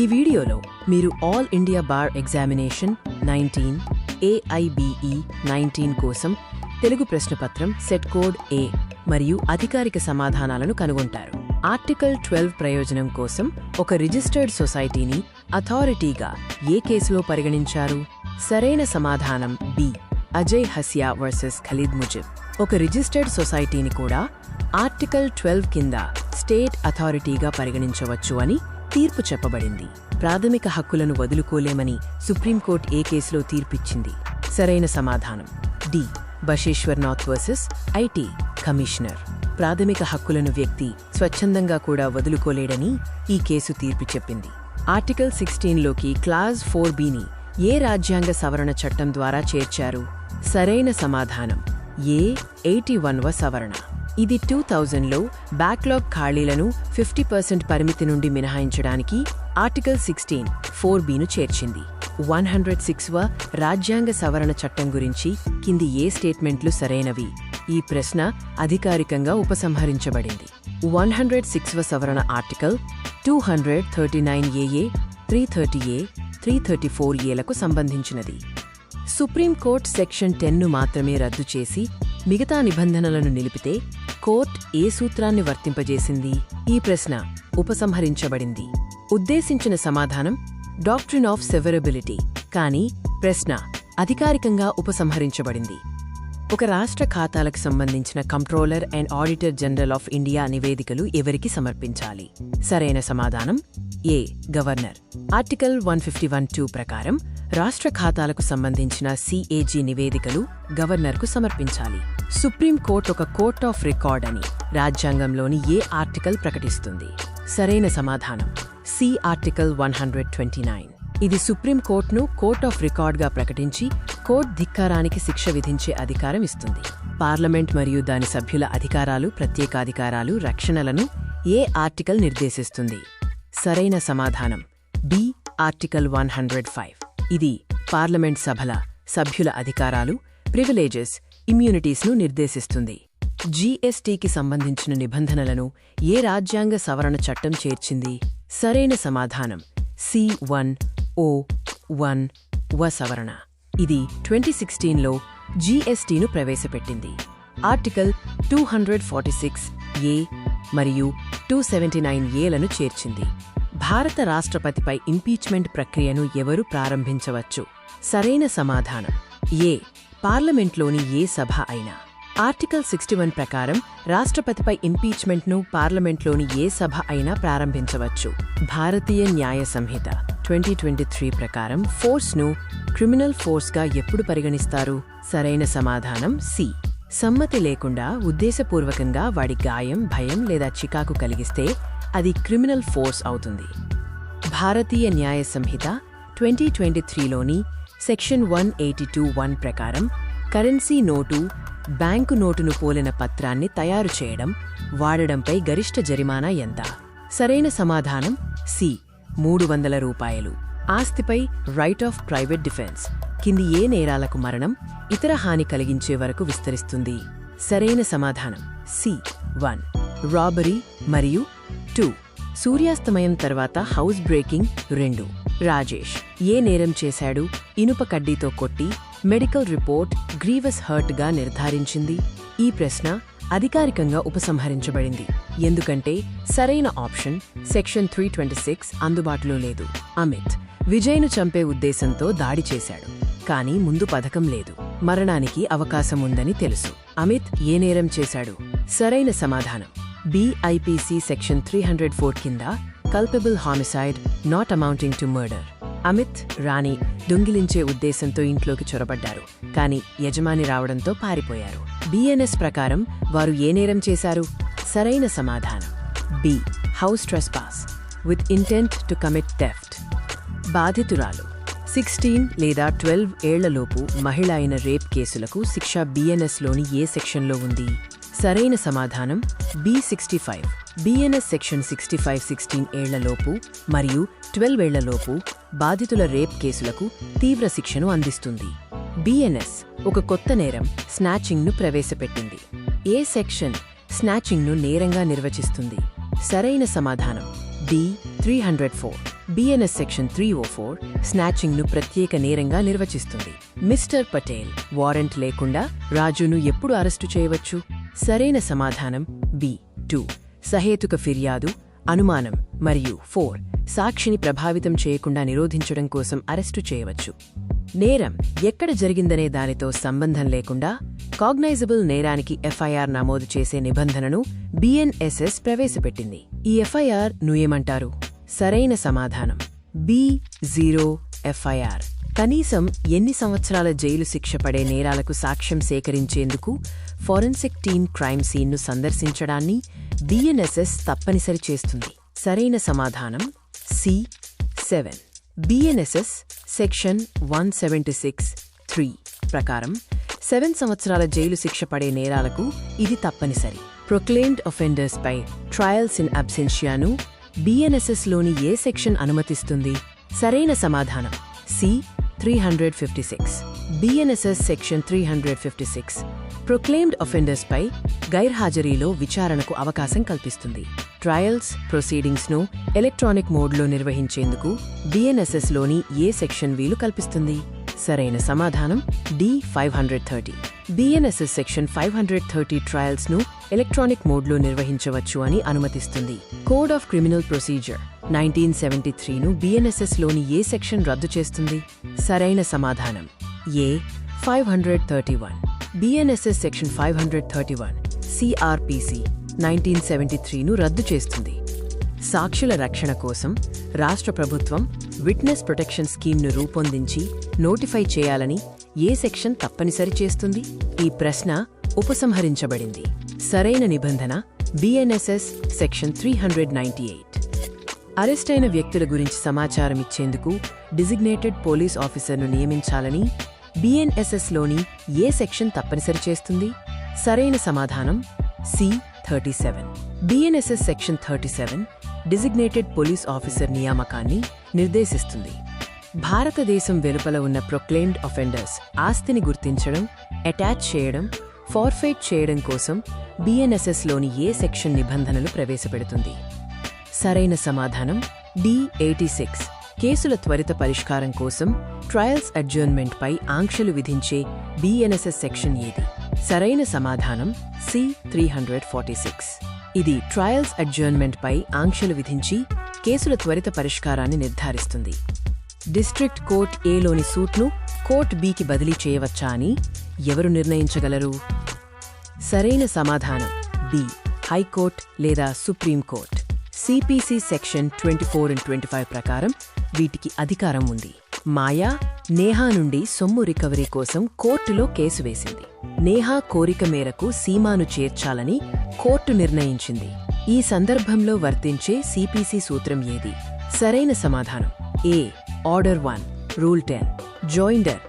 ఈ వీడియోలో మీరు all India bar examination 19 AIBE 19 కోసం తెలుగు ప్రశ్నపత్రం సెట్ కోడ్ A మరియు అధికారిక సమాధానాలను కనుగొంటారు. ఆర్టికల్ 12 ప్రయోజనం కోసం ఒక రిజిస్టర్డ్ సొసైటీని అథారిటీగా ఏ కేసులో పరిగణించారు? సరైన సమాధానం బి. అజయ్ హసియా వర్సెస్ ఖలీద్ ముజిబ్. ఒక రిజిస్టర్డ్ సొసైటీని కూడా ఆర్టికల్ 12 కింద స్టేట్ అథారిటీగా పరిగణించవచ్చు అని తీర్పు చెప్పబడింది. ప్రాథమిక హక్కులను వదులుకోలేమని సుప్రీంకోర్టు ఏ కేసులో తీర్పిచ్చింది? సరైన సమాధానం D. Basheshwarnath versus IT commissioner. ప్రాథమిక హక్కులను వ్యక్తి స్వచ్ఛందంగా కూడా వదులుకోలేడని ఈ కేసు తీర్పు చెప్పింది. ఆర్టికల్ 16లోకి క్లాజ్ 4Bని ఏ రాజ్యాంగ సవరణ చట్టం ద్వారా చేర్చారు? సరైన సమాధానం ఏ. 81వ సవరణ. ఇది 2000లో బ్యాక్లాగ్ ఖాళీలను 50% పరిమితి నుండి మినహాయించడానికి ఆర్టికల్ 16 4Bను చేర్చింది. 106వ రాజ్యాంగ సవరణ చట్టం గురించి కింది ఏ స్టేట్మెంట్లు సరైనవి? ఈ ప్రశ్న అధికారికంగా ఉపసంహరించబడింది. 106వ సవరణ ఆర్టికల్ 239AA, 330A, 334Aలకు సంబంధించినది. సుప్రీంకోర్టు సెక్షన్ 10ను మాత్రమే రద్దు చేసి మిగతా నిబంధనలను నిలిపితే కోర్టు ఏ సూత్రాన్ని వర్తింపజేసింది? ఈ ప్రశ్న ఉపసంహరించబడింది. ఉద్దేశించిన సమాధానం డాక్ట్రిన్ ఆఫ్ సెవరబిలిటీ. కానీ ప్రశ్న అధికారికంగా ఉపసంహరించబడింది. ఒక రాష్ట్ర ఖాతాలకు సంబంధించిన controller and auditor general of India నివేదికలు ఎవరికి సమర్పించాలి? సరైన సమాధానం ఏ. గవర్నర్. ఆర్టికల్ 151(2) ప్రకారం రాష్ట్ర ఖాతాలకు సంబంధించిన CAG నివేదికలు గవర్నర్కు సమర్పించాలి. సుప్రీంకోర్టు ఒక కోర్ట్ ఆఫ్ రికార్డ్ అని రాజ్యాంగంలోని ఏ ఆర్టికల్ ప్రకటిస్తుంది? సరైన సమాధానం సి. ఆర్టికల్ 129. ఇది సుప్రీంకోర్టును కోర్ట్ ఆఫ్ రికార్డ్గా ప్రకటించి కోర్టు ధిక్కారానికి శిక్ష విధించే అధికారం ఇస్తుంది. పార్లమెంట్ మరియు దాని సభ్యుల అధికారాలు, ప్రత్యేకాధికారాలు, రక్షణలను ఏ ఆర్టికల్ నిర్దేశిస్తుంది? సరైన సమాధానం బి. ఆర్టికల్ 105. ఇది పార్లమెంట్ సభ్యుల అధికారాలు, ప్రివిలేజెస్, ఇమ్యూనిటీస్ను నిర్దేశిస్తుంది. GSTకి సంబంధించిన నిబంధనలను ఏ రాజ్యాంగ సవరణ చట్టం చేర్చింది? సరైన సమాధానం C101వ సవరణ. ఇది 2016లో GSTను ప్రవేశపెట్టింది. ఆర్టికల్ 246A మరియు 279Aలను చేర్చింది. భారత రాష్ట్రపతిపై ఇంపీచ్మెంట్ ప్రక్రియను ఎవరు ప్రారంభించవచ్చు? సరైన సమాధానం ఏ. పార్లమెంట్లోని ఏ సభ అయినా. ఆర్టికల్ 61 ప్రకారం రాష్ట్రపతిపై ఇంపీచ్మెంట్ను పార్లమెంట్లోని ఏ సభ అయినా ప్రారంభించవచ్చు. భారతీయ న్యాయ సంహిత 2023 ప్రకారం ఫోర్స్ను క్రిమినల్ ఫోర్స్గా ఎప్పుడు పరిగణిస్తారు? సరైన సమాధానం సి. సమ్మతి లేకుండా ఉద్దేశపూర్వకంగా వాడి గాయం, భయం లేదా చికాకు కలిగిస్తే అది క్రిమినల్ ఫోర్స్ అవుతుంది. భారతీయ న్యాయ సంహిత 2023లోని సెక్షన్ 182(1) ప్రకారం కరెన్సీ నోటు, బ్యాంకు నోటును పోలిన పత్రాన్ని తయారు చేయడం, వాడడంపై గరిష్ట జరిమానా ఎంత? సరైన సమాధానం సి. 300 రూపాయలు. ఆస్తిపై రైట్ ఆఫ్ ప్రైవేట్ డిఫెన్స్ కింది ఏ నేరాలకు మరణం, ఇతర హాని కలిగించే వరకు విస్తరిస్తుంది? సరైన సమాధానం సి. 1 రాబరీ మరియు 2 సూర్యాస్తమయం తర్వాత హౌస్ బ్రేకింగ్. 2 రాజేష్ ఏ నేరం చేశాడు? ఇనుప కడ్డీతో కొట్టి మెడికల్ రిపోర్ట్ గ్రీవస్ హర్ట్గా నిర్ధారించింది. ఈ ప్రశ్న అధికారికంగా ఉపసంహరించబడింది. ఎందుకంటే సరైన ఆప్షన్ సెక్షన్ 326 అందుబాటులో లేదు. అమిత్ విజయ్ను చంపే ఉద్దేశంతో దాడి చేశాడు, కానీ ముందు పథకం లేదు. మరణానికి అవకాశం ఉందని తెలుసు. అమిత్ ఏ నేరం చేశాడు? సరైన సమాధానం బి. IPC సెక్షన్ 304 కింద culpable homicide not amounting to murder. Amit, Rani దొంగిలించే ఉద్దేశంతో ఇంట్లోకి చొరబడ్డారు, కానీ యజమాని రావడంతో పారిపోయారు. BNS ప్రకారం వారు ఏ నేరం చేశారు? సరైన సమాధానం B. House trespass with intent to commit theft. బాధితురాలు 16 లేదా 12 ఏళ్లలోపు మహిళ అయిన రేప్ కేసులకు శిక్ష BNSలోని ఏ సెక్షన్లో ఉంది? సరైన సమాధానం బి. 65. BNS సెక్షన్ 65 16 ఏళ్లలోపు మరియు 12 ఏళ్లలోపు బాధితుల రేప్ కేసులకు తీవ్ర శిక్షను అందిస్తుంది. BNS ఒక కొత్త నేరం స్నాచింగ్ను ప్రవేశపెట్టింది. ఏ సెక్షన్ స్నాచింగ్ను నేరంగా నిర్వచిస్తుంది? సరైన సమాధానం డి. 304. బిఎన్ఎస్ సెక్షన్ 304 స్నాచింగ్ను ప్రత్యేక నేరంగా నిర్వచిస్తుంది. మిస్టర్ పటేల్, వారెంట్ లేకుండా రాజును ఎప్పుడు అరెస్టు చేయవచ్చు? సరైన సమాధానం బి 2. సహేతుక ఫిర్యాదు, అనుమానం మరియు 4. సాక్షిని ప్రభావితం చేయకుండా నిరోధించడం కోసం అరెస్టు చేయవచ్చు. నేరం ఎక్కడ జరిగిందనే దానితో సంబంధం లేకుండా కాగ్నైజబుల్ నేరానికి ఎఫ్ఐఆర్ నమోదు చేసే నిబంధనను బిఎన్ఎస్ఎస్ ప్రవేశపెట్టింది. ఈ ఎఫ్ఐఆర్ ను ఏమంటారు? సరైన సమాధానం B0 ఎఫ్ఐఆర్. కనీసం ఎన్ని సంవత్సరాల జైలు శిక్ష పడే నేరాలకు సాక్ష్యం సేకరించేందుకు ఫోరెన్సిక్ టీమ్ క్రైమ్ సీన్ను సందర్శించడాన్ని బిఎన్ఎస్ఎస్ తప్పనిసరి చేస్తుంది. సరైన సమాధానం C7. బిఎన్ఎస్ఎస్ సెక్షన్ 176(3) ప్రకారం 7 సంవత్సరాల జైలు శిక్ష పడే నేరాలకు ఇది తప్పనిసరి. ప్రొక్లెయిమ్డ్ ఒఫెండర్స్ పై ట్రయల్స్ ఇన్ అబ్సెన్షియాను బిఎన్ఎస్ఎస్లోని ఏ సెక్షన్ అనుమతిస్తుంది? సరైన సమాధానం C356. BNSS section 356 proclaimed offenders పై గైర్హాజరీలో విచారణకు అవకాశం కల్పిస్తుంది. ట్రయల్స్ ప్రొసీడింగ్స్ను ఎలక్ట్రానిక్ మోడ్లో నిర్వహించేందుకు బిఎన్ఎస్ఎస్లోని ఏ సెక్షన్ వీలు కల్పిస్తుంది? సరైన సమాధానం D530. బిఎన్ఎస్ఎస్ సెక్షన్ 530 ట్రయల్స్ను ఎలక్ట్రానిక్ మోడ్లో నిర్వహించవచ్చు అని అనుమతిస్తుంది. కోడ్ ఆఫ్ క్రిమినల్ ప్రొసీజర్ 1973ను బిఎన్ఎస్ఎస్లోని ఏ సెక్షన్ రద్దు చేస్తుంది? సరైన సమాధానం A 531. బిఎన్ఎస్ఎస్ సెక్షన్ 531 సిఆర్పిసి 1973ను రద్దు చేస్తుంది. సాక్షుల రక్షణ కోసం రాష్ట్ర ప్రభుత్వం విట్నెస్ ప్రొటెక్షన్ స్కీమ్ను రూపొందించి నోటిఫై చేయాలని ఏ సెక్షన్ తప్పనిసరి చేస్తుంది? ఈ ప్రశ్న ఉపసంహరించబడింది. సరైన నిబంధన బిఎన్ఎస్ఎస్ సెక్షన్ 398. అరెస్టైన వ్యక్తుల గురించి సమాచారం ఇచ్చేందుకు డిజిగ్నేటెడ్ పోలీస్ ఆఫీసర్ను నియమించాలని బిఎన్ఎస్ఎస్లోని ఏ సెక్షన్ తప్పనిసరి చేస్తుంది? సరైన సమాధానం C37. BNSS section 37 designated police officer నియామకాన్ని నిర్దేశిస్తుంది. భారతదేశం వెలుపల ఉన్న ప్రొక్లెయిమ్డ్ ఒఫెండర్స్ ఆస్తిని గుర్తించడం, అటాచ్ చేయడం, ఫార్ఫెయిట్ చేయడం కోసం బిఎన్ఎస్ఎస్లోని ఏ సెక్షన్ నిబంధనలు ప్రవేశపెడుతుంది? సరైన సమాధానం D86. కేసుల త్వరిత పరిష్కారం కోసం ట్రయల్స్ అడ్జర్న్మెంట్పై ఆంక్షలు విధించే బిఎన్ఎస్ఎస్ సెక్షన్ ఏది? సరైన సమాధానం C346. ఇది ట్రయల్స్ అడ్జర్న్మెంట్పై ఆంక్షలు విధించి కేసుల త్వరిత పరిష్కారాన్ని నిర్ధారిస్తుంది. డిస్ట్రిక్ట్ కోర్ట్ ఏలోని సూట్ను కోర్ట్ బికి బదిలీ చేయవచ్చా అని ఎవరు నిర్ణయించగలరు? సరైన సమాధానం B హైకోర్ట్ లేదా సుప్రీంకోర్ట్. సిపిసి సెక్షన్ 24(25) ప్రకారం వీటికి అధికారం ఉంది. మాయా నేహా నుండి సొమ్ము రికవరీ కోసం కోర్టులో కేసు వేసింది. నేహా కోరిక మేరకు సీమాను చేర్చాలని కోర్టు నిర్ణయించింది. ఈ సందర్భంలో వర్తించే సిపిసి సూత్రం ఏది? సరైన సమాధానం A order 1 rule 10 joinder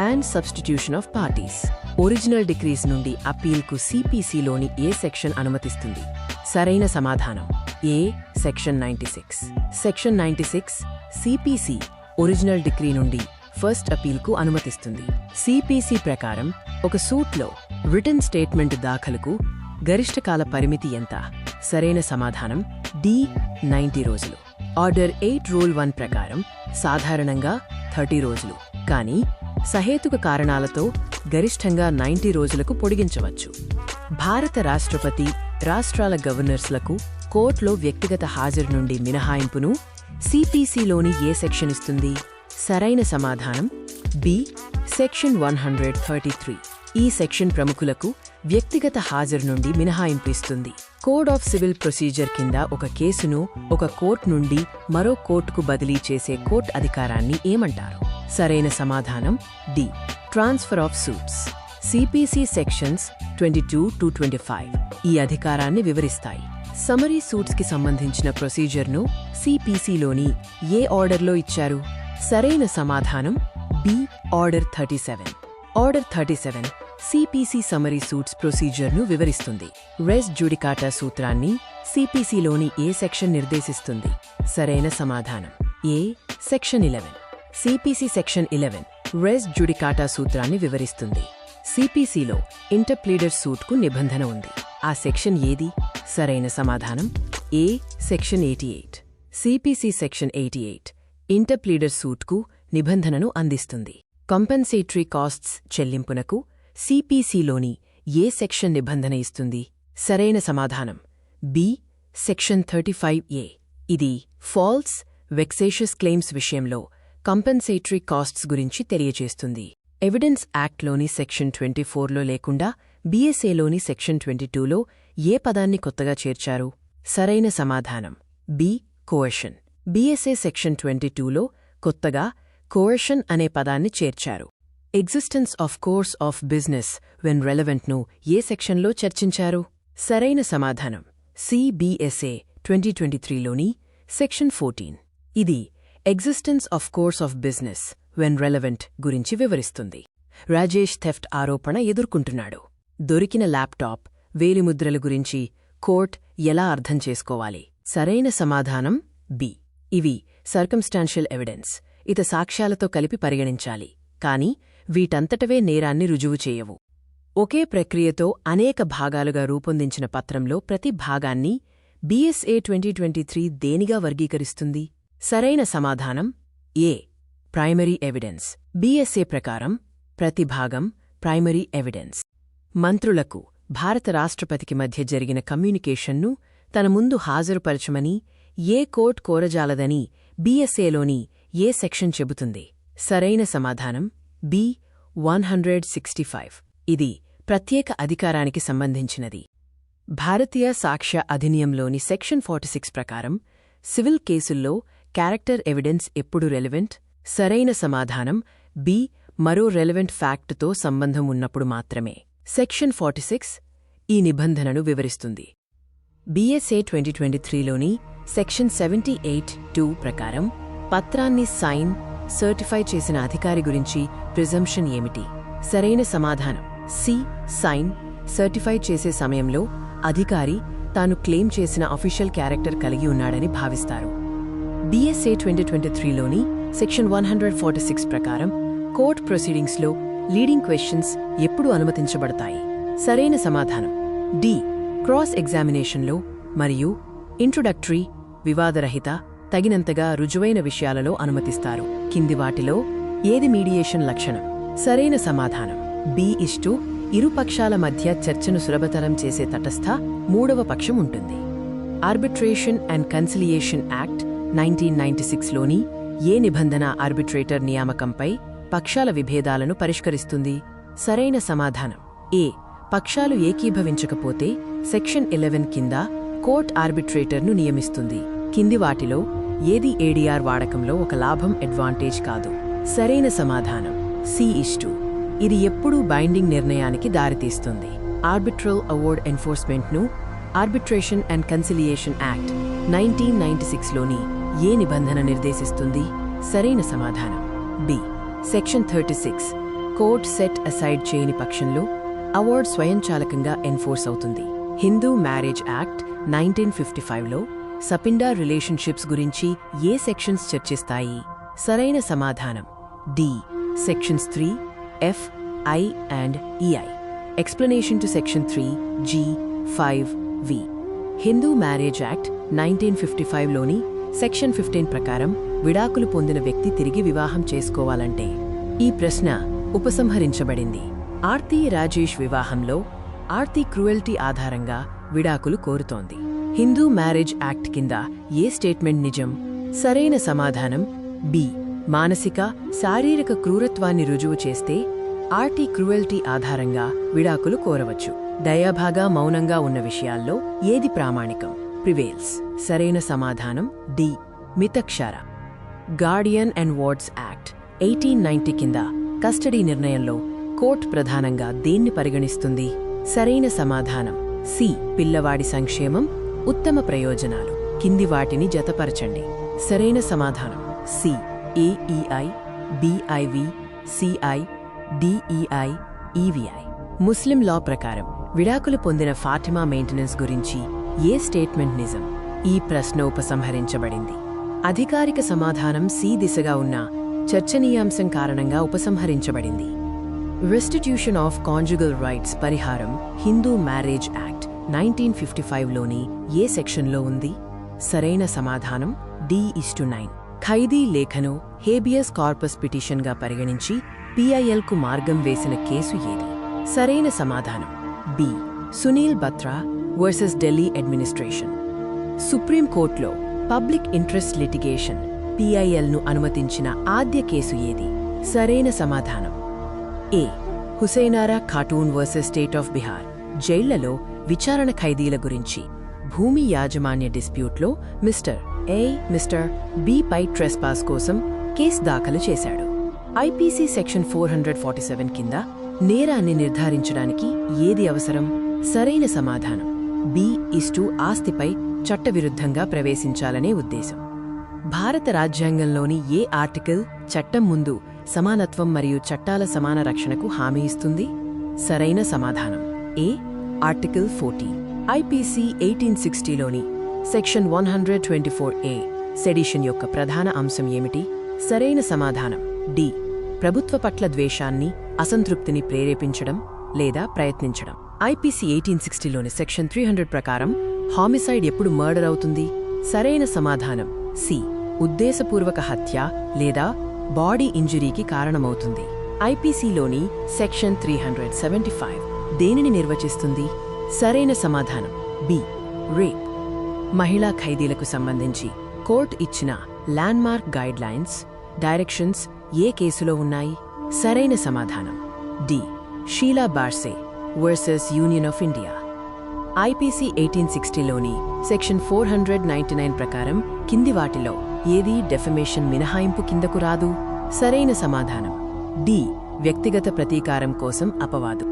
and substitution of parties. Original decrees నుండి అప్పీల్కు సిపిసిలోని ఏ సెక్షన్ అనుమతిస్తుంది? సరైన సమాధానం A section 96. Section 96 CPC original decree నుండి ఫస్ట్ అపీల్కు అనుమతిస్తుంది. సిపిసి ప్రకారం ఒక సూట్లో రిటన్ స్టేట్మెంట్ దాఖలుకు గరిష్ఠకాల పరిమితి ఎంత? సరైన సమాధానం D 90 రోజులు. ఆర్డర్ 8 రూల్ 1 ప్రకారం సాధారణంగా 30 రోజులు, కానీ సహేతుక కారణాలతో గరిష్ఠంగా 90 రోజులకు పొడిగించవచ్చు. భారత రాష్ట్రపతి రాష్ట్రాల గవర్నర్స్లకు కోర్టులో వ్యక్తిగత హాజరు నుండి మినహాయింపును సిపిసిలోని ఏ సెక్షన్ ఇస్తుంది? సరైన సమాధానం B సెక్షన్ 133. ఈ సెక్షన్ ప్రముఖులకు వ్యక్తిగత హాజరు నుండి మినహాయింపు ఇస్తుంది. కోడ్ ఆఫ్ సివిల్ ప్రొసీజర్ కింద ఒక కేసును ఒక కోర్టు నుండి మరో కోర్టుకు బదిలీ చేసే కోర్టు అధికారాన్ని ఏమంటారు? సరైన సమాధానం D transfer of suits. CPC sections 22-25 ఈ అధికారాన్ని వివరిస్తాయి. సమరీ సూట్స్కి సంబంధించిన ప్రొసీజర్ను సిపిసిలోని ఏ ఆర్డర్లో ఇచ్చారు? సరైన సమాధానం B order 37. Order 37 CPC summary suits ప్రొసీజర్ను వివరిస్తుంది. రెస్ జుడికాటా సూత్రాన్ని సిపిసిలోని ఏ సెక్షన్ నిర్దేశిస్తుంది? సరైన సమాధానం A సెక్షన్ 11. సిపిసి సెక్షన్ 11 రెస్ జుడికాటా సూత్రాన్ని వివరిస్తుంది. సిపిసిలో ఇంటర్ప్లీడర్ సూట్కు నిబంధన ఉంది. ఆ సెక్షన్ ఏది? సరైన సమాధానం A సెక్షన్ 88. సిపిసి సెక్షన్ 88 ఇంటర్ప్లీడర్ సూట్కు నిబంధనను అందిస్తుంది. కాంపెన్సేటరీ కాస్ట్స్ చెల్లింపునకు సిపిసిలోని ఏ సెక్షన్ నిబంధన ఇస్తుంది? సరైన సమాధానం బి. Section 35A. ఇది ఫాల్స్, వెక్సేషియస్ క్లెయిమ్స్ విషయంలో కాంపెన్సేటరీ కాస్ట్స్ గురించి తెలియజేస్తుంది. ఎవిడెన్స్ యాక్ట్లోని సెక్షన్ 24లో లేకుండా బీఎస్ఏలోని సెక్షన్ 22లో ఏ పదాన్ని కొత్తగా చేర్చారు? సరైన సమాధానం బి. కోయర్షన్. బీఎస్ఏ సెక్షన్ 22లో కొత్తగా కోయర్షన్ అనే పదాన్ని చేర్చారు. Existence of course of business when రెలవెంట్ను ఏ సెక్షన్లో చర్చించారు? సరైన సమాధానం సి. BSA 2023లోని section 14. ఇది existence of course of business when relevant గురించి వివరిస్తుంది. రాజేష్ థెఫ్ట్ ఆరోపణ ఎదుర్కొంటున్నాడు. దొరికిన ల్యాప్టాప్, వేలిముద్రల గురించి కోర్ట్ ఎలా అర్థం చేసుకోవాలి? సరైన సమాధానం బి. ఇవి సర్కమ్స్టాన్షియల్ ఎవిడెన్స్. ఇత సాక్ష్యాలతో కలిపి పరిగణించాలి, కాని వీటంతటవే నేరాన్ని రుజువు చేయవు. ఒకే ప్రక్రియతో అనేక భాగాలుగా రూపొందించిన పత్రంలో ప్రతి భాగాన్ని బీఎస్ఏ 2023 దేనిగా వర్గీకరిస్తుంది? సరైన సమాధానం ఏ. Primary evidence. బీఎస్ఏ ప్రకారం ప్రతి భాగం ప్రైమరీ ఎవిడెన్స్. మంత్రులకు భారత రాష్ట్రపతికి మధ్య జరిగిన కమ్యూనికేషన్ను తన ముందు హాజరుపరచమని ఏ కోర్ట్ కోరజాలదని బీఎస్ఏలోని ఏ సెక్షన్ చెబుతుంది? సరైన సమాధానం బి. 165. ఇది ప్రత్యేక అధికారానికి సంబంధించినది. భారతీయ సాక్ష్య అధినియంలోని సెక్షన్ 46 ప్రకారం సివిల్ కేసుల్లో క్యారెక్టర్ ఎవిడెన్స్ ఎప్పుడు రెలెవెంట్? సరైన సమాధానం బి. మరో రెలెవెంట్ ఫ్యాక్ట్తో సంబంధం ఉన్నప్పుడు మాత్రమే. సెక్షన్ 46 ఈ నిబంధనను వివరిస్తుంది. బీఎస్ఏ 2023లోని సెక్షన్ 78(2) ప్రకారం పత్రాన్ని సైన్, సర్టిఫై చేసిన అధికారి గురించి ప్రిజంప్షన్ ఏమిటి? సరైన సమాధానం సి. సైన్, సర్టిఫై చేసే సమయంలో అధికారి తాను క్లెయిమ్ చేసిన అఫీషియల్ క్యారెక్టర్ కలిగి ఉన్నాడని భావిస్తారు. బీఎస్ఏ 2023లోని సెక్షన్ 146 ప్రకారం కోర్ట్ ప్రొసీడింగ్స్లో లీడింగ్ క్వశ్చన్స్ ఎప్పుడు అనుమతించబడతాయి? సరైన సమాధానం డి. క్రాస్ ఎగ్జామినేషన్లో మరియు ఇంట్రొడక్టరీ, వివాదరహిత, తగినంతగా రుజువైన విషయాలలో అనుమతిస్తారు. కింది వాటిలో ఏది మీడియేషన్ లక్షణం? సరైన సమాధానం బి. ఇరు పక్షాల మధ్య చర్చను సులభతరం చేసే తటస్థ మూడవ పక్షం ఉంటుంది. ఆర్బిట్రేషన్ అండ్ కన్సిలియేషన్ యాక్ట్ 1996లోని ఏ నిబంధన ఆర్బిట్రేటర్ నియామకంపై పక్షాల విభేదాలను పరిష్కరిస్తుంది? సరైన సమాధానం ఏ. పక్షాలు ఏకీభవించకపోతే సెక్షన్ 11 కింద కోర్ట్ ఆర్బిట్రేటర్ను నియమిస్తుంది. కింది వాటిలో ఏది ఏడీఆర్ వాడకంలో ఒక లాభం అడ్వాంటేజ్ కాదు? సరైన సమాధానం సి. ఇది ఎప్పుడూ బైండింగ్ నిర్ణయానికి దారితీస్తుంది. ఆర్బిట్రల్ అవార్డ్ ఎన్ఫోర్స్మెంట్ను ఆర్బిట్రేషన్ అండ్ కన్సిలియేషన్ యాక్ట్ 1996లోని ఏ నిబంధన నిర్దేశిస్తుంది? సరైన సమాధానం B. Section 36. Court set aside చేయని పక్షంలో అవార్డ్ స్వయంచాలకంగా ఎన్ఫోర్స్ అవుతుంది. హిందూ మ్యారేజ్ యాక్ట్ 1955లో సపిండా రిలేషన్షిప్స్ గురించి ఏ సెక్షన్స్ చర్చిస్తాయి? సరైన సమాధానం D. Sections 3, F, I and EI. Explanation to Section 3, G, 5, V. Hindu marriage act 1955లోని సెక్షన్ 15 ప్రకారం విడాకులు పొందిన వ్యక్తి తిరిగి వివాహం చేసుకోవాలంటే ఈ ప్రశ్న ఉపసంహరించబడింది. ఆర్తి రాజేష్ వివాహంలో ఆర్తి క్రూయల్టీ ఆధారంగా విడాకులు కోరుతోంది. హిందూ మ్యారేజ్ యాక్ట్ కింద ఏ స్టేట్మెంట్ నిజం? సరైన సమాధానం బి. మానసిక, శారీరక క్రూరత్వాన్ని రుజువు చేస్తే ఆర్టీ క్రూయల్టీ ఆధారంగా విడాకులు కోరవచ్చు. దయాభాగా మౌనంగా ఉన్న విషయాల్లో ఏది ప్రామాణికం? ప్రివేల్స్. సరైన సమాధానం D. Mitakshara. Guardian and wards act 1890 కింద కస్టడీ నిర్ణయంలో కోర్టు ప్రధానంగా దేన్ని పరిగణిస్తుంది? సరైన సమాధానం సి. పిల్లవాడి సంక్షేమం, ఉత్తమ ప్రయోజనాలు. కింది వాటిని జతపరచండి. సరైన సమాధానం C. AEI, BIV, CI, DEI, EVI. Muslim law ప్రకారం విడాకులు పొందిన ఫాతిమా మెయింటెనెన్స్ గురించి ఏ స్టేట్మెంట్ నిజం? ఈ ప్రశ్న ఉపసంహరించబడింది. అధికారిక సమాధానం సి దిశగా ఉన్న చర్చనీయాంశం కారణంగా ఉపసంహరించబడింది. రెస్టిట్యూషన్ ఆఫ్ కాంజుగల్ రైట్స్ పరిహారం హిందూ మ్యారేజ్ యాక్ట్ 1955లోని ఏ సెక్షన్లో ఉంది? సరైన సమాధానం D:9. ఖైదీ లేఖను హేబియస్ కార్పస్ పిటిషన్గా పరిగణించి PILకు మార్గం వేసిన కేసు ఏది? సరైన సమాధానం B. Sunil Batra versus Delhi administration. సుప్రీంకోర్టులో పబ్లిక్ ఇంట్రెస్ట్ లిటిగేషన్ PILను అనుమతించిన ఆద్య కేసు ఏది? సరైన సమాధానం A. Hussainara Khatoon versus state of Bihar. జైళ్లలో విచారణ ఖైదీల గురించి భూమి యాజమాన్య డిస్ప్యూట్లో మిస్టర్ బి పై ట్రెస్పాస్ కోసం కేసు దాఖలు చేశాడు. IPC సెక్షన్ 447 కింద నేరాన్ని నిర్ధారించడానికి ఏది అవసరం? సరైన సమాధానం బి. ఆస్తిపై చట్టవిరుద్ధంగా ప్రవేశించాలనే ఉద్దేశం. భారత రాజ్యాంగంలోని ఏ ఆర్టికల్ చట్టం ముందు సమానత్వం మరియు చట్టాల సమాన రక్షణకు హామీ ఇస్తుంది? సరైన సమాధానం ఏ. ఆర్టికల్ 40. IPC 1860లోని సెక్షన్ 124A సెడిషన్ యొక్క ప్రధాన అంశం ఏమిటి? సరైన సమాధానం డి. ప్రభుత్వ పట్ల ద్వేషాన్ని, అసంతృప్తిని ప్రేరేపించడం లేదా ప్రయత్నించడం. IPC 1860లోని సెక్షన్ 300 ప్రకారం హామిసైడ్ ఎప్పుడు మర్డర్ అవుతుంది? సరైన సమాధానం సి. ఉద్దేశపూర్వక హత్య లేదా బాడీ ఇంజురీకి కారణమవుతుంది. IPCలోని సెక్షన్ 375 దేనిని నిర్వచిస్తుంది? సరైన సమాధానం బి. రేప్. మహిళా ఖైదీలకు సంబంధించి కోర్టు ఇచ్చిన ల్యాండ్మార్క్ గైడ్లైన్స్, డైరెక్షన్స్ ఏ కేసులో ఉన్నాయి? సరైన సమాధానం D. Sheela Barse versus union of India. IPC 1860లోని సెక్షన్ 499 ప్రకారం కింది వాటిలో ఏదీ డెఫమేషన్ మినహాయింపు కిందకు రాదు? సరైన సమాధానం డి. వ్యక్తిగత ప్రతీకారం కోసం అపవాదు.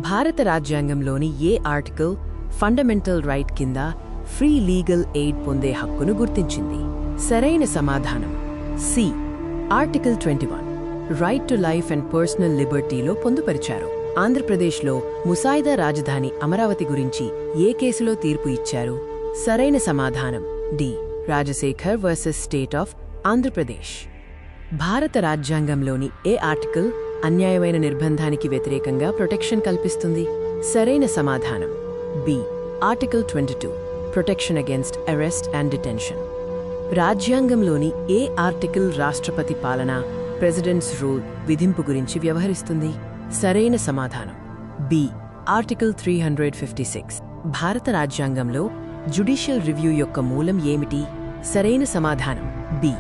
భారత రాజ్యాంగంలోని ఏ ఆర్టికల్ ఫండమెంటల్ రైట్ కింద ఫ్రీ లీగల్ ఎయిడ్ పొందే హక్కును గుర్తించింది? సరైన సమాధానం C. Article 21 right to life and personal లిబర్టీలో పొందుపరిచారు. ఆంధ్రప్రదేశ్లో ముసాయిదా రాజధాని అమరావతి గురించి ఏ కేసులో తీర్పు ఇచ్చారు? సరైన సమాధానం D. Rajasekhar versus state of Andhra Pradesh. భారత రాజ్యాంగంలోని ఏ ఆర్టికల్ అన్యాయమైన నిర్బంధానికి వ్యతిరేకంగా ప్రొటెక్షన్ కల్పిస్తుంది? సరైన సమాధానం B. Article 22 protection against arrest and detention. రాజ్యాంగంలోని ఏ ఆర్టికల్ రాష్ట్రపతి పాలన ప్రెసిడెంట్స్ రూల్ విధింపు గురించి వ్యవహరిస్తుంది? సరైన సమాధానం బి. ఆర్టికల్ 356. భారత రాజ్యాంగంలో జ్యుడిషియల్ రివ్యూ యొక్క మూలం ఏమిటి? సరైన సమాధానం బి.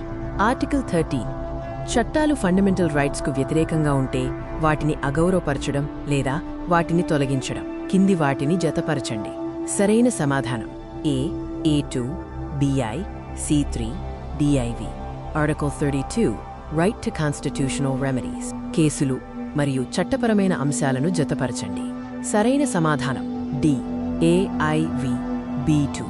ఆర్టికల్ 13. చట్టాలు ఫండమెంటల్ రైట్స్కు వ్యతిరేకంగా ఉంటే వాటిని అగౌరవపరచడం లేదా వాటిని తొలగించడం. కింది వాటిని జతపరచండి. సరైన సమాధానం A. A2, BI, C3, DIV. Article 32 right to constitutional remedies. కేసులు మరియు చట్టపరమైన అంశాలను జతపరచండి. సరైన సమాధానం D. AIV, B2,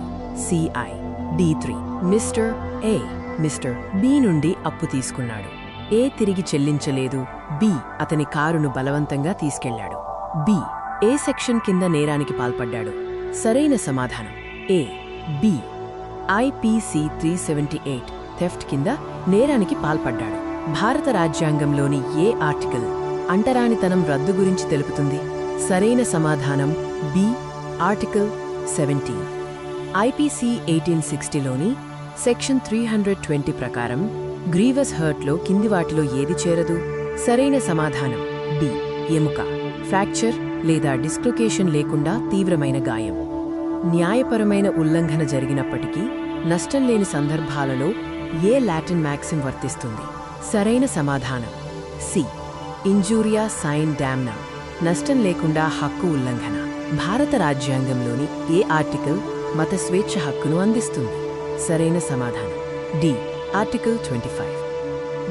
CI, D3. Mr B నుండి అప్పు తీసుకున్నాడు. ఏ తిరిగి చెల్లించలేదు. బి అతని కారును బలవంతంగా తీసుకెళ్లాడు. బి ఏ సెక్షన్ కింద నేరానికి పాల్పడ్డాడు? సరైన సమాధానం ఏ. బి. IPC 378 థెఫ్ట్ కింద నేరానికి పాల్పడ్డాడు. భారత రాజ్యాంగంలోని ఏ ఆర్టికల్ అంటరానితనం రద్దు గురించి తెలుపుతుంది? సరైన సమాధానం బి. ఆర్టికల్ 17. IPC 1860లోని సెక్షన్ 320 ప్రకారం గ్రీవస్ హర్ట్లో కింది వాటిలో ఏది చేరదు? సరైన సమాధానం బి. ఎముక. ఫ్రాక్చర్ లేదా డిస్లొకేషన్ లేకుండా తీవ్రమైన గాయం. న్యాయపరమైన ఉల్లంఘన జరిగినప్పటికీ నష్టం లేని సందర్భాలలో ఏ లాటిన్ మ్యాక్సిమ్ వర్తిస్తుంది? సరైన సమాధానం సి. ఇంజూరియా సైన్ డామ్నా. నష్టం లేకుండా హక్కు ఉల్లంఘన. భారత రాజ్యాంగంలోని ఏ ఆర్టికల్ మత స్వేచ్ఛ హక్కును అందిస్తుంది? సరైన సమాధానం డి. ఆర్టికల్ 25.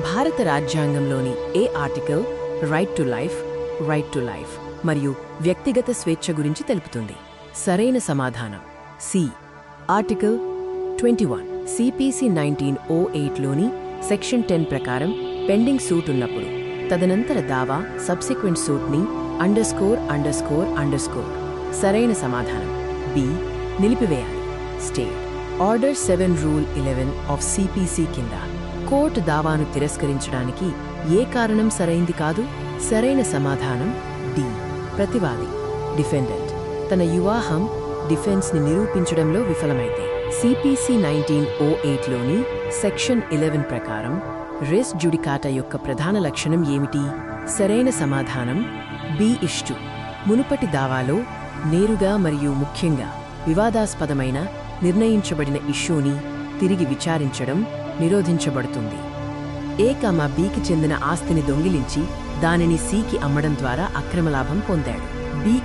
భారత రాజ్యాంగంలోని ఏ ఆర్టికల్ రైట్ టు లైఫ్ మరియు వ్యక్తిగత స్వేచ్ఛ గురించి తెలుపుతుంది? సరైన సమాధానం సి. ఆర్టికల్ 21. CPC 1908లోని సెక్షన్ 10 ప్రకారం పెండింగ్ సూట్ ఉన్నప్పుడు తదనంతర దావా సబ్సిక్వెంట్ సూట్ని ____. సరైన సమాధానం బి. నిలిపివేయాలి. State. Order 7 rule 11 of CPC కింద కోర్టు దావాను తిరస్కరించడానికి ఏ కారణం సరైంది కాదు? సరైన సమాధానం డి. ప్రతివాది డిఫెండెంట్ తన వివాహం డిఫెన్స్ని నిరూపించడంలో విఫలమైతే. CPC 1908లోని సెక్షన్ 11 ప్రకారం రెస్ జుడికాటా యొక్క ప్రధాన లక్షణం ఏమిటి? సరైన సమాధానం బి. మునుపటి దావాలో నేరుగా మరియు ముఖ్యంగా వివాదాస్పదమైన నిర్ణయించబడిన ఇష్యూని తిరిగి విచారించడం నిరోధించబడుతుంది. ఏ, బికి చెందిన ఆస్తిని దొంగిలించి దానిని సికి అమ్మడం ద్వారా అక్రమలాభం పొందాడు. బి,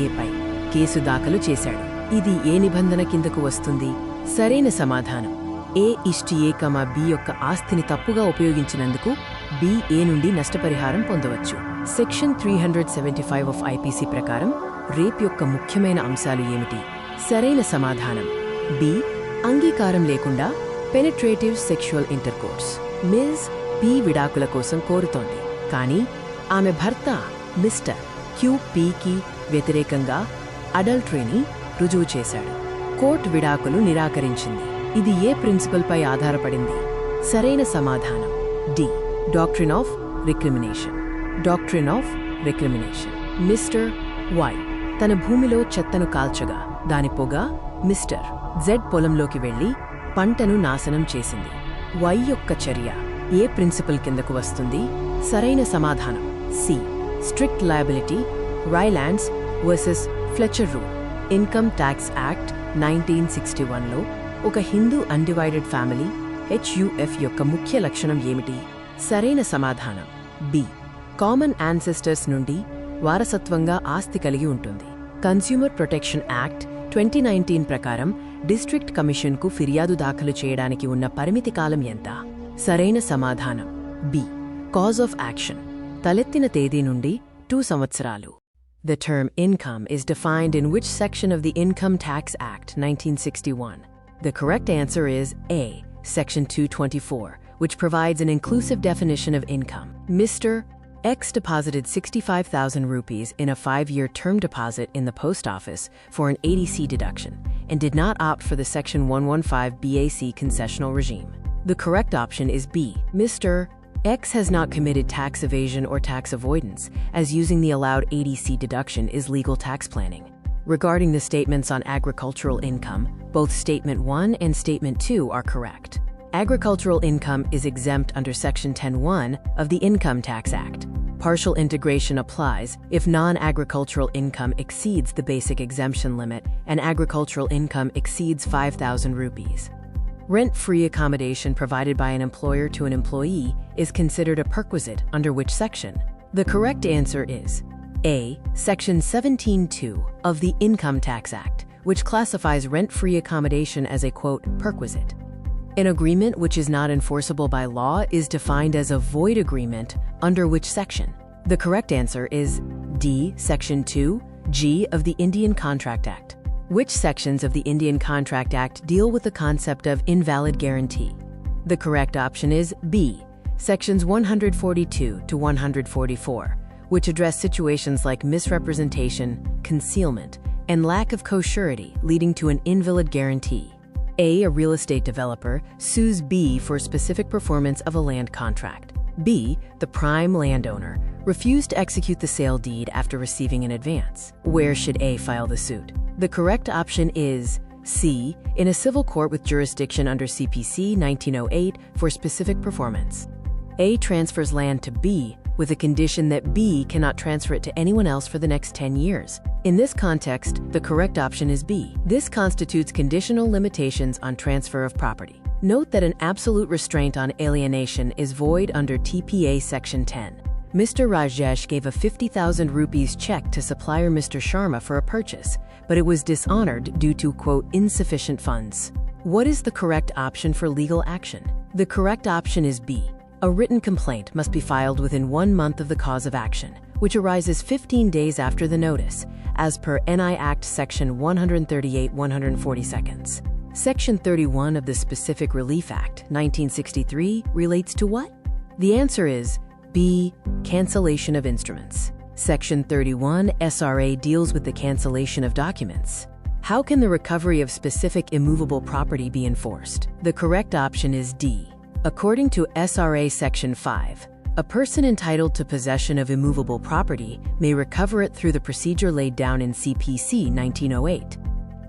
ఏపై కేసు దాఖలు చేశాడు. ఇది ఏ నిబంధన కిందకు వస్తుంది? సరైన సమాధానం ఏ. బి యొక్క ఆస్తిని తప్పుగా ఉపయోగించినందుకు బి ఏ నుండి నష్టపరిహారం పొందవచ్చు. సెక్షన్ 375 ఆఫ్ ఐపీసీ ప్రకారం రేప్ యొక్క ముఖ్యమైన అంశాలు ఏమిటి? సరైన సమాధానం బి. అంగీకారం లేకుండా penetrative sexual intercourse. Miss P విడాకుల కోసం కోరుతోంది, కానీ ఆమె భర్త మిస్టర్ క్యూపీకి వ్యతిరేకంగా అడల్టరీని రుజువు చేశాడు. కోర్టు విడాకులు నిరాకరించింది. ఇది ఏ ప్రిన్సిపల్పై ఆధారపడింది? సరైన సమాధానం D. Doctrine of recrimination. Doctrine of recrimination. Mister Y తన భూమిలో చెత్తను కాల్చగా దాని పొగ మిస్టర్ జెడ్ పొలంలోకి వెళ్లి పంటను నాశనం చేసింది. వై యొక్క చర్య ఏ ప్రిన్సిపల్ కిందకు వస్తుంది? సరైన సమాధానం C. Strict liability Rylands versus Fletcher rule. Income tax act 1961లో ఒక హిందూ అన్డివైడెడ్ ఫ్యామిలీ హెచ్యుఎఫ్ యొక్క ముఖ్య లక్షణం ఏమిటి? సరైన సమాధానం బి. కామన్ యాన్సెస్టర్స్ నుండి వారసత్వంగా ఆస్తి కలిగి ఉంటుంది. కన్స్యూమర్ ప్రొటెక్షన్ యాక్ట్ 2019 ప్రకారం డిస్ట్రిక్ట్ కమిషన్కు ఫిర్యాదు దాఖలు చేయడానికి ఉన్న పరిమితి కాలం ఎంత? సరైన సమాధానం బి. కాజ్ ఆఫ్ యాక్షన్ తలెత్తిన తేదీ నుండి 2 సంవత్సరాలు. The term income is defined in which section of the Income Tax Act 1961? The correct answer is A. Section 224, which provides an inclusive definition of income. Mr. X deposited 65,000 rupees in a 5-year term deposit in the post office for an 80C deduction and did not opt for the Section 115 BAC concessional regime. The correct option is B. Mr. X has not committed tax evasion or tax avoidance, as using the allowed 80C deduction is legal tax planning. Regarding the statements on agricultural income, both Statement 1 and Statement 2 are correct. Agricultural income is exempt under Section 10(1) of the Income Tax Act. Partial integration applies if non-agricultural income exceeds the basic exemption limit and agricultural income exceeds 5,000 rupees. Rent-free accommodation provided by an employer to an employee is considered a perquisite under which section? The correct answer is A. Section 17(2) of the Income Tax Act, which classifies rent-free accommodation as a, quote, perquisite. An agreement which is not enforceable by law is defined as a void agreement under which section? The correct answer is D. Section 2(g) of the Indian Contract Act. Which sections of the Indian Contract Act deal with the concept of invalid guarantee? The correct option is B. Sections 142 to 144, which address situations like misrepresentation, concealment, and lack of co-surety leading to an invalid guarantee. A real estate developer sues B for specific performance of a land contract. B, the prime landowner, refused to execute the sale deed after receiving an advance. Where should A file the suit? The correct option is C, in a civil court with jurisdiction under CPC 1908 for specific performance. A transfers land to B with the condition that B cannot transfer it to anyone else for the next 10 years. In this context, the correct option is B. This constitutes conditional limitations on transfer of property. Note that an absolute restraint on alienation is void under TPA Section 10. Mr. Rajesh gave a 50,000 rupees check to supplier Mr. Sharma for a purchase, but it was dishonored due to, quote, insufficient funds. What is the correct option for legal action? The correct option is B. A written complaint must be filed within 1 month of the cause of action, which arises 15 days after the notice, as per NI Act Section 138(140). Section 31 of the Specific Relief Act 1963 relates to what? The answer is B. Cancellation of instruments. Section 31 SRA deals with the cancellation of documents. How can the recovery of specific immovable property be enforced? The correct option is D. According to SRA Section 5, a person entitled to possession of immovable property may recover it through the procedure laid down in CPC 1908.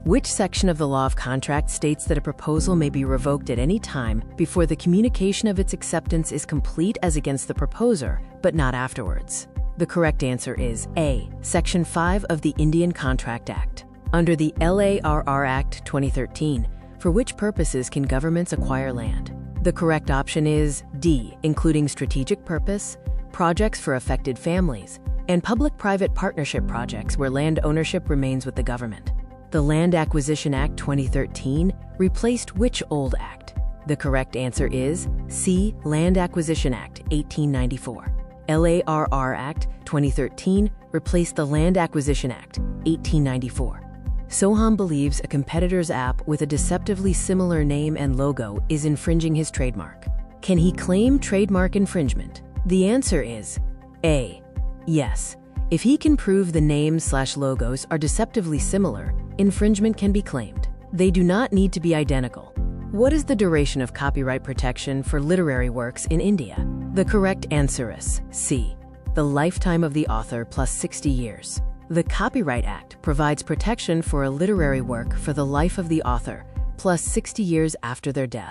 Which section of the law of contract states that a proposal may be revoked at any time before the communication of its acceptance is complete as against the proposer, but not afterwards? The correct answer is A. Section 5 of the Indian Contract Act. Under the LARR Act 2013, for which purposes can governments acquire land? The correct option is D, including strategic purpose, projects for affected families, and public-private partnership projects where land ownership remains with the government. The Land Acquisition Act 2013 replaced which old act? The correct answer is C, Land Acquisition Act 1894. LARR Act 2013 replaced the Land Acquisition Act 1894. Soham believes a competitor's app with a deceptively similar name and logo is infringing his trademark. Can he claim trademark infringement? The answer is A. Yes. If he can prove the names/logos are deceptively similar, infringement can be claimed. They do not need to be identical. What is the duration of copyright protection for literary works in India? The correct answer is C. The lifetime of the author plus 60 years. The Copyright Act provides protection for a literary work for the life of the author plus 60 years after their death.